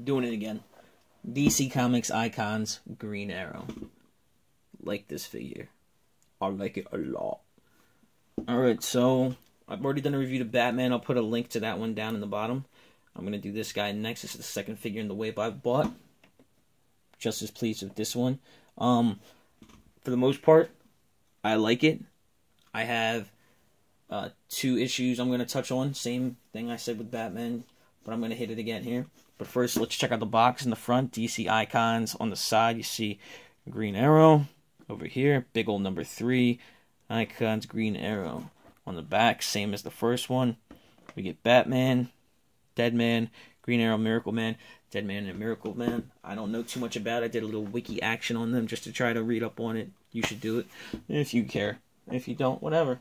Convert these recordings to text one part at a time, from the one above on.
Doing it again. DC Comics Icons Green Arrow. Like this figure. I like it a lot. Alright, so I've already done a review of Batman. I'll put a link to that one down in the bottom. I'm going to do this guy next. This is the second figure in the wave I've bought. Just as pleased with this one. For the most part, I like it. I have 2 issues I'm going to touch on. Same thing I said with Batman, but I'm going to hit it again here. But first, let's check out the box in the front. DC Icons. On the side, you see Green Arrow. Over here, big old number 3. Icons Green Arrow. On the back, same as the first one. We get Batman, Deadman, Green Arrow, Miracle Man, Deadman, and Miracle Man. I don't know too much about it. I did a little wiki action on them just to try to read up on it. You should do it if you care. If you don't, whatever.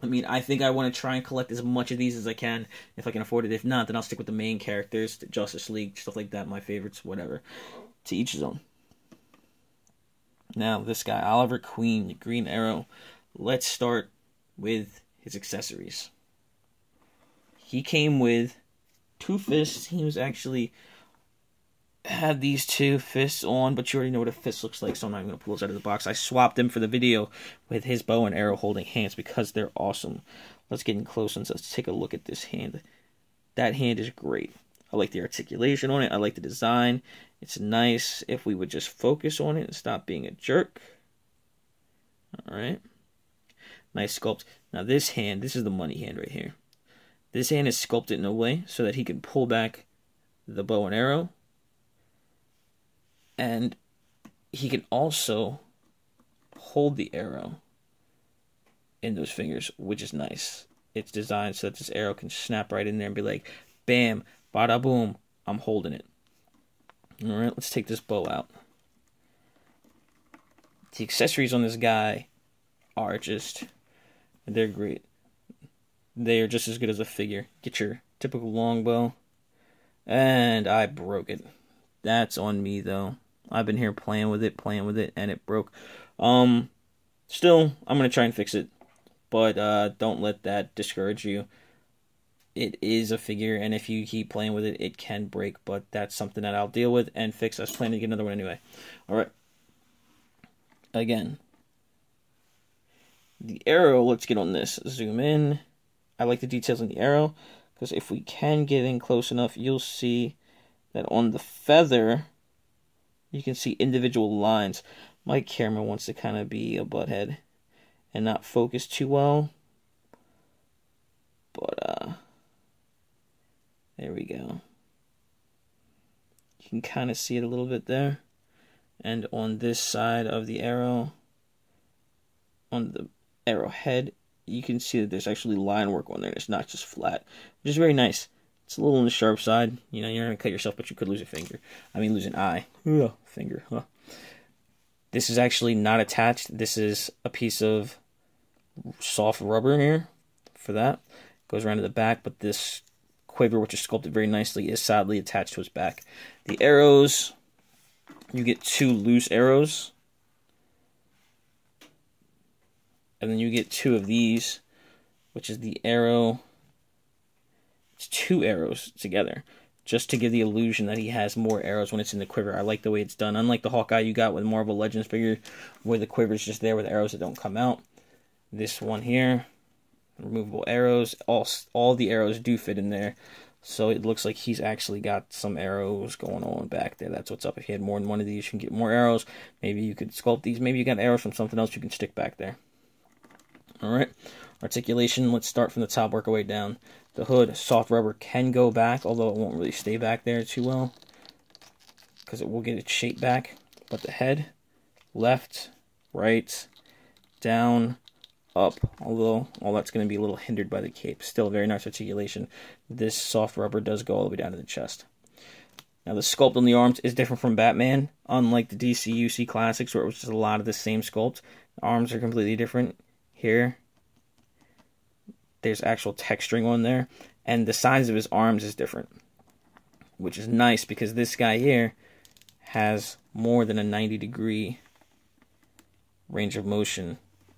I mean, I think I want to try and collect as much of these as I can if I can afford it. If not, then I'll stick with the main characters, the Justice League, stuff like that, my favorites, whatever. To each his own. Now, this guy, Oliver Queen, Green Arrow. Let's start with his accessories. He came with 2 fists. He was actually had these 2 fists on, but you already know what a fist looks like, so I'm not going to pull those out of the box. I swapped him for the video with his bow and arrow holding hands because they're awesome. Let's get in close and let's take a look at this hand. That hand is great. I like the articulation on it. I like the design. It's nice if we would just focus on it and stop being a jerk. Alright. Nice sculpt. Now this hand, this is the money hand right here. This hand is sculpted in a way so that he can pull back the bow and arrow. And he can also hold the arrow in those fingers, which is nice. It's designed so that this arrow can snap right in there and be like, bam, bada boom, I'm holding it. Alright, let's take this bow out. The accessories on this guy are just, they're great. They are just as good as a figure. Get your typical longbow. And I broke it. That's on me, though. I've been here playing with it, and it broke. Still, I'm going to try and fix it. But don't let that discourage you. It is a figure, and if you keep playing with it, it can break. But that's something that I'll deal with and fix. I was planning to get another one anyway. Alright. Again. The arrow, let's get on this. Zoom in. I like the details on the arrow, because if we can get in close enough, you'll see that on the feather, you can see individual lines. My camera wants to kind of be a butthead and not focus too well. But, there we go. You can kind of see it a little bit there. And on this side of the arrow, on the arrowhead, you can see that there's actually line work on there. It's not just flat, which is very nice. It's a little on the sharp side. You know, you're going to cut yourself, but you could lose a finger. I mean, lose an eye. Finger. Huh. This is actually not attached. This is a piece of soft rubber here for that. Goes around to the back, but this quiver, which is sculpted very nicely, is sadly attached to his back. The arrows, you get 2 loose arrows. And then you get 2 of these, which is the arrow. It's 2 arrows together, just to give the illusion that he has more arrows when it's in the quiver. I like the way it's done. Unlike the Hawkeye you got with Marvel Legends figure, where the quiver is just there with arrows that don't come out. This one here, removable arrows. All the arrows do fit in there, so it looks like he's actually got some arrows going on back there. That's what's up. If you had more than one of these, you can get more arrows. Maybe you could sculpt these. Maybe you got arrows from something else you can stick back there. Alright, articulation, let's start from the top, work our way down. The hood, soft rubber, can go back, although it won't really stay back there too well, because it will get its shape back. But the head, left, right, down, up, although all that's going to be a little hindered by the cape. Still very nice articulation. This soft rubber does go all the way down to the chest. Now the sculpt on the arms is different from Batman, unlike the DC UC Classics, where it was just a lot of the same sculpt. The arms are completely different. Here, there's actual texturing on there, and the size of his arms is different, which is nice because this guy here has more than a 90-degree range of motion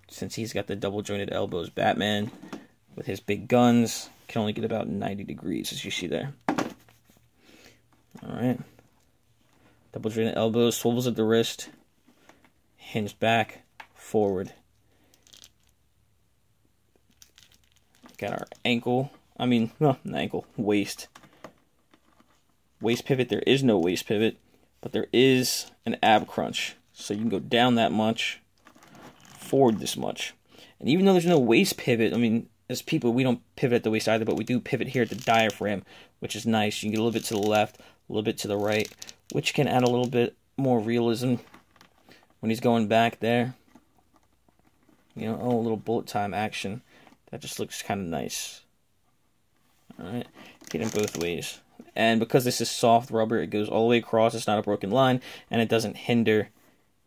since he's got the double jointed elbows. Batman, with his big guns, can only get about 90 degrees, as you see there. All Alright. Double jointed elbow, swivels at the wrist, hinge back, forward. Got our ankle, not ankle, waist. Waist pivot, there is no waist pivot, but there is an ab crunch. So you can go down that much, forward this much. And even though there's no waist pivot, as people, we don't pivot at the waist either, but we do pivot here at the diaphragm, which is nice. You can get a little bit to the left, a little bit to the right, which can add a little bit more realism when he's going back there. A little bullet time action. That just looks kind of nice. Alright, hit him both ways. And because this is soft rubber, it goes all the way across. It's not a broken line, and it doesn't hinder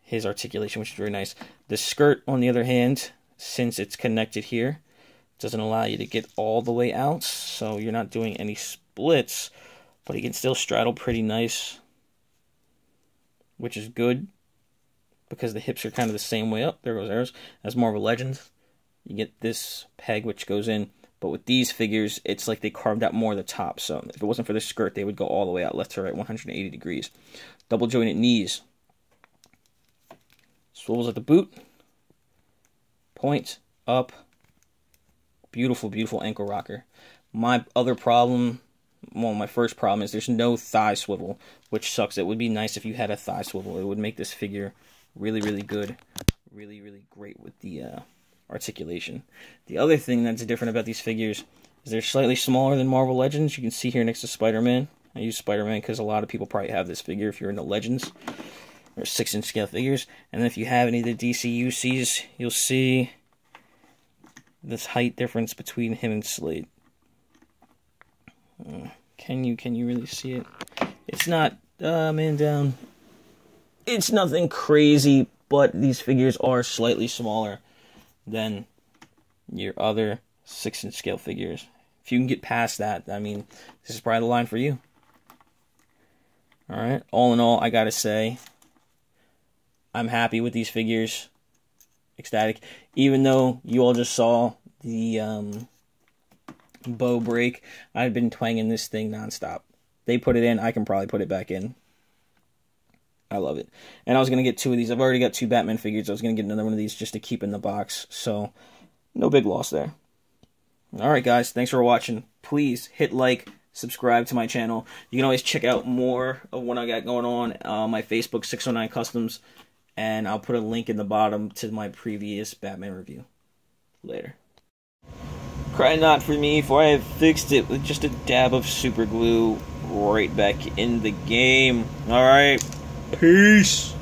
his articulation, which is very nice. The skirt, on the other hand, since it's connected here, doesn't allow you to get all the way out, so you're not doing any splits, but he can still straddle pretty nice, which is good, because the hips are kind of the same way up. There goes ours. That's more of a legend. You get this peg, which goes in, but with these figures, it's like they carved out more of the top, so if it wasn't for the skirt, they would go all the way out, left to right, 180 degrees. Double jointed knees. Swivels at the boot. Point, up. Beautiful, beautiful ankle rocker. My other problem, my first problem is there's no thigh swivel, which sucks. It would be nice if you had a thigh swivel. It would make this figure really, really good. Really, really great with the articulation. The other thing that's different about these figures is they're slightly smaller than Marvel Legends. You can see here next to Spider-Man. I use Spider-Man because a lot of people probably have this figure if you're into Legends. Or 6-inch scale figures. And if you have any of the DC UCs, you'll see this height difference between him and Slade. Can you really see it? It's not, man down. It's nothing crazy, but these figures are slightly smaller than your other 6-inch scale figures. If you can get past that, this is probably the line for you. Alright, all in all, I gotta say, I'm happy with these figures. Ecstatic. Even though you all just saw the bow break, I've been twanging this thing nonstop. They put it in, I can probably put it back in. I love it. And I was going to get 2 of these. I've already got 2 Batman figures. I was going to get another one of these just to keep in the box. So, no big loss there. Alright guys, thanks for watching. Please hit like, subscribe to my channel. You can always check out more of what I got going on my Facebook, 609 Customs. And I'll put a link in the bottom to my previous Batman review. Later. Cry not for me, for I have fixed it with just a dab of super glue right back in the game. Alright. Peace.